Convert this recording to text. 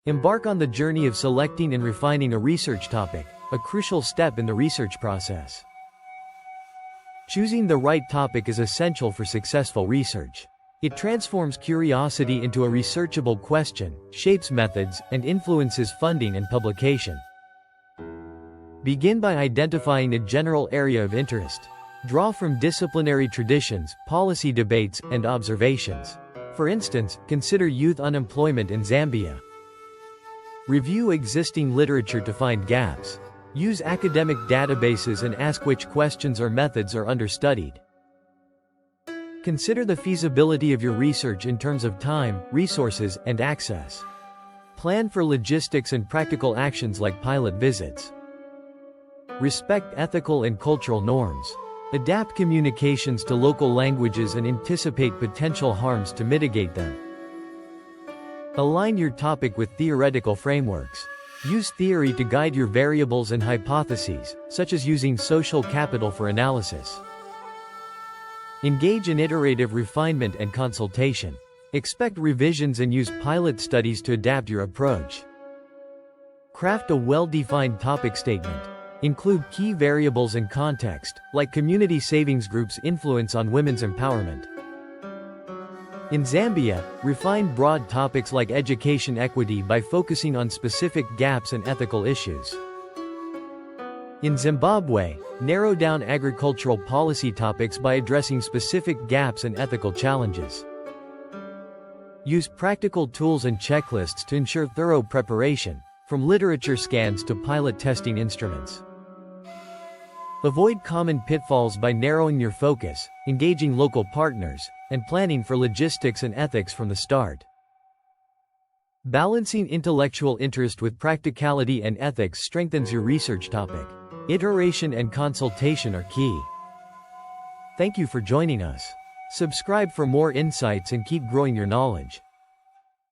Embark on the journey of selecting and refining a research topic, a crucial step in the research process. Choosing the right topic is essential for successful research. It transforms curiosity into a researchable question, shapes methods, and influences funding and publication. Begin by identifying a general area of interest. Draw from disciplinary traditions, policy debates, and observations. For instance, consider youth unemployment in Zambia. Review existing literature to find gaps. Use academic databases and ask which questions or methods are understudied. Consider the feasibility of your research in terms of time, resources, and access. Plan for logistics and practical actions like pilot visits. Respect ethical and cultural norms. Adapt communications to local languages and anticipate potential harms to mitigate them. Align your topic with theoretical frameworks. Use theory to guide your variables and hypotheses, such as using social capital for analysis. Engage in iterative refinement and consultation. Expect revisions and use pilot studies to adapt your approach. Craft a well-defined topic statement. Include key variables and context, like community savings groups' influence on women's empowerment. In Zambia, refine broad topics like education equity by focusing on specific gaps and ethical issues. In Zimbabwe, narrow down agricultural policy topics by addressing specific gaps and ethical challenges. Use practical tools and checklists to ensure thorough preparation, from literature scans to pilot testing instruments. Avoid common pitfalls by narrowing your focus, engaging local partners, and planning for logistics and ethics from the start. Balancing intellectual interest with practicality and ethics strengthens your research topic. Iteration and consultation are key. Thank you for joining us. Subscribe for more insights and keep growing your knowledge.